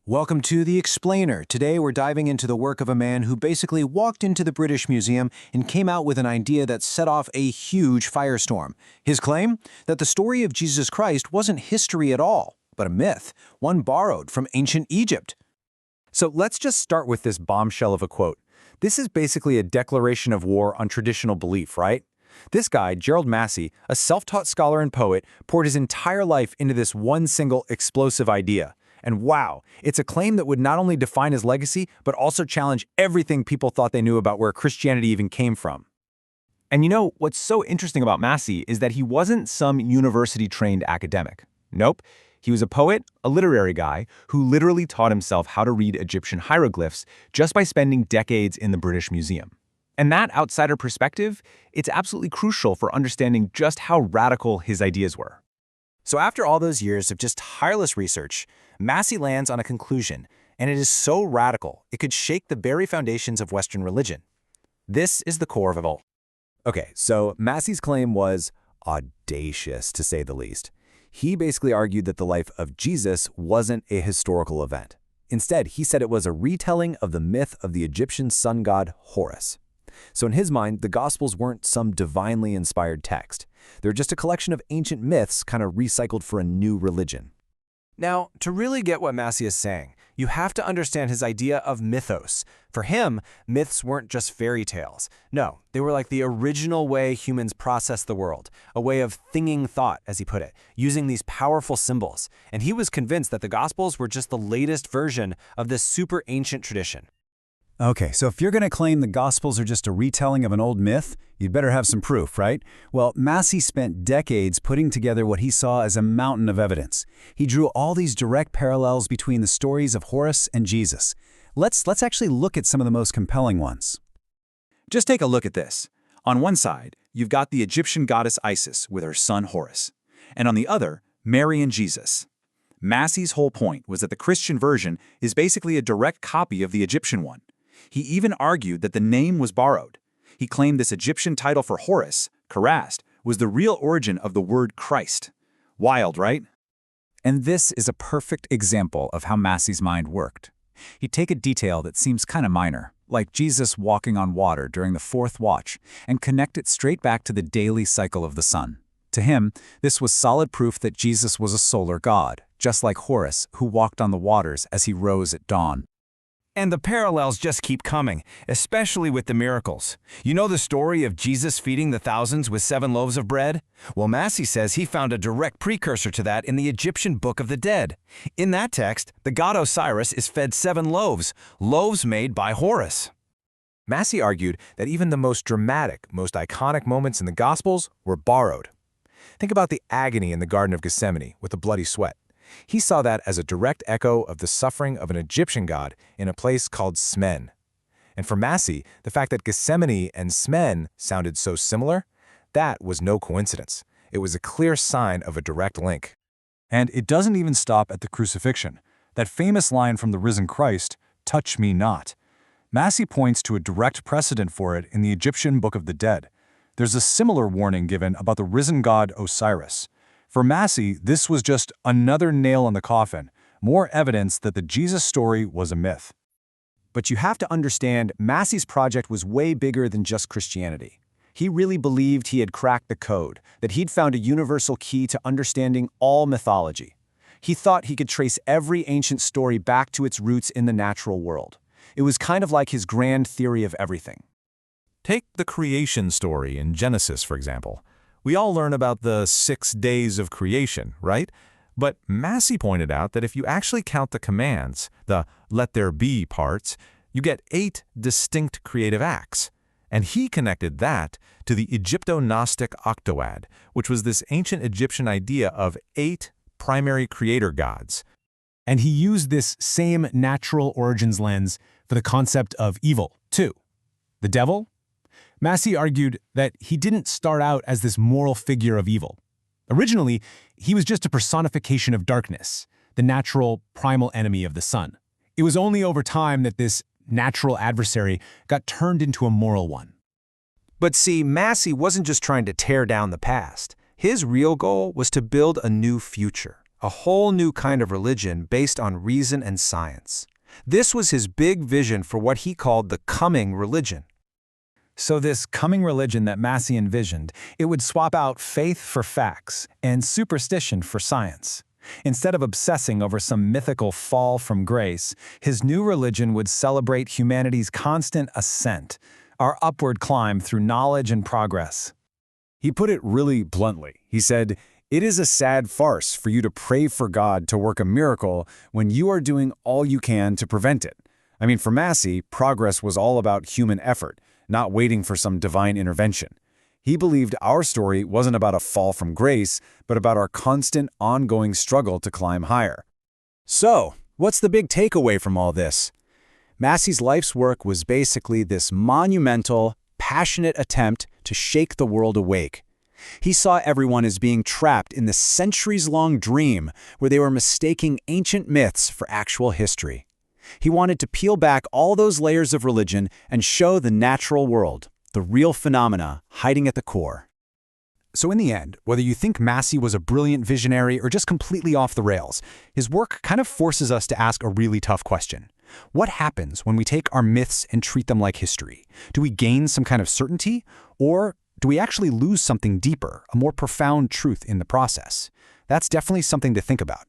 Welcome to The Explainer. Today we're diving into the work of a man who basically walked into the British Museum and came out with an idea that set off a huge firestorm. His claim? That the story of Jesus Christ wasn't history at all, but a myth, one borrowed from ancient Egypt. So let's just start with this bombshell of a quote. This is basically a declaration of war on traditional belief, right? This guy, Gerald Massey, a self-taught scholar and poet, poured his entire life into this one single explosive idea. And wow, it's a claim that would not only define his legacy, but also challenge everything people thought they knew about where Christianity even came from. And you know, what's so interesting about Massey is that he wasn't some university-trained academic. Nope, he was a poet, a literary guy, who literally taught himself how to read Egyptian hieroglyphs just by spending decades in the British Museum. And that outsider perspective, it's absolutely crucial for understanding just how radical his ideas were. So after all those years of just tireless research, Massey lands on a conclusion, and it is so radical, it could shake the very foundations of Western religion. This is the core of it all. Okay, so Massey's claim was audacious, to say the least. He basically argued that the life of Jesus wasn't a historical event. Instead, he said it was a retelling of the myth of the Egyptian sun god Horus. So in his mind, the Gospels weren't some divinely inspired text. They're just a collection of ancient myths kind of recycled for a new religion. Now, to really get what Massey is saying, you have to understand his idea of mythos. For him, myths weren't just fairy tales. No, they were like the original way humans process the world, a way of thinking thought, as he put it, using these powerful symbols. And he was convinced that the Gospels were just the latest version of this super ancient tradition. Okay, so if you're going to claim the Gospels are just a retelling of an old myth, you'd better have some proof, right? Well, Massey spent decades putting together what he saw as a mountain of evidence. He drew all these direct parallels between the stories of Horus and Jesus. Let's actually look at some of the most compelling ones. Just take a look at this. On one side, you've got the Egyptian goddess Isis with her son Horus, and on the other, Mary and Jesus. Massey's whole point was that the Christian version is basically a direct copy of the Egyptian one. He even argued that the name was borrowed. He claimed this Egyptian title for Horus, Karast, was the real origin of the word Christ. Wild, right? And this is a perfect example of how Massey's mind worked. He'd take a detail that seems kind of minor, like Jesus walking on water during the fourth watch, and connect it straight back to the daily cycle of the sun. To him, this was solid proof that Jesus was a solar god, just like Horus, who walked on the waters as he rose at dawn. And the parallels just keep coming, especially with the miracles. You know the story of Jesus feeding the thousands with 7 loaves of bread? Well, Massey says he found a direct precursor to that in the Egyptian Book of the Dead. In that text, the god Osiris is fed 7 loaves, loaves made by Horus. Massey argued that even the most dramatic, most iconic moments in the Gospels were borrowed. Think about the agony in the Garden of Gethsemane with the bloody sweat. He saw that as a direct echo of the suffering of an Egyptian god in a place called Smen. And for Massey, the fact that Gethsemane and Smen sounded so similar, that was no coincidence. It was a clear sign of a direct link. And it doesn't even stop at the crucifixion. That famous line from the risen Christ, "Touch me not." Massey points to a direct precedent for it in the Egyptian Book of the Dead. There's a similar warning given about the risen god Osiris. For Massey, this was just another nail in the coffin, more evidence that the Jesus story was a myth. But you have to understand, Massey's project was way bigger than just Christianity. He really believed he had cracked the code, that he'd found a universal key to understanding all mythology. He thought he could trace every ancient story back to its roots in the natural world. It was kind of like his grand theory of everything. Take the creation story in Genesis, for example. We all learn about the 6 days of creation, right? But Massey pointed out that if you actually count the commands, the let there be parts, you get 8 distinct creative acts. And he connected that to the Egypto-Gnostic octoad, which was this ancient Egyptian idea of 8 primary creator gods. And he used this same natural origins lens for the concept of evil, too. The devil? Massey argued that he didn't start out as this moral figure of evil. Originally, he was just a personification of darkness, the natural, primal enemy of the sun. It was only over time that this natural adversary got turned into a moral one. But see, Massey wasn't just trying to tear down the past. His real goal was to build a new future, a whole new kind of religion based on reason and science. This was his big vision for what he called the coming religion. So this coming religion that Massey envisioned, it would swap out faith for facts and superstition for science. Instead of obsessing over some mythical fall from grace, his new religion would celebrate humanity's constant ascent, our upward climb through knowledge and progress. He put it really bluntly. He said, "It is a sad farce for you to pray for God to work a miracle when you are doing all you can to prevent it." I mean, for Massey, progress was all about human effort, not waiting for some divine intervention. He believed our story wasn't about a fall from grace, but about our constant, ongoing struggle to climb higher. So, what's the big takeaway from all this? Massey's life's work was basically this monumental, passionate attempt to shake the world awake. He saw everyone as being trapped in this centuries-long dream where they were mistaking ancient myths for actual history. He wanted to peel back all those layers of religion and show the natural world, the real phenomena hiding at the core. So in the end, whether you think Massey was a brilliant visionary or just completely off the rails, his work kind of forces us to ask a really tough question. What happens when we take our myths and treat them like history? Do we gain some kind of certainty, or do we actually lose something deeper, a more profound truth in the process? That's definitely something to think about.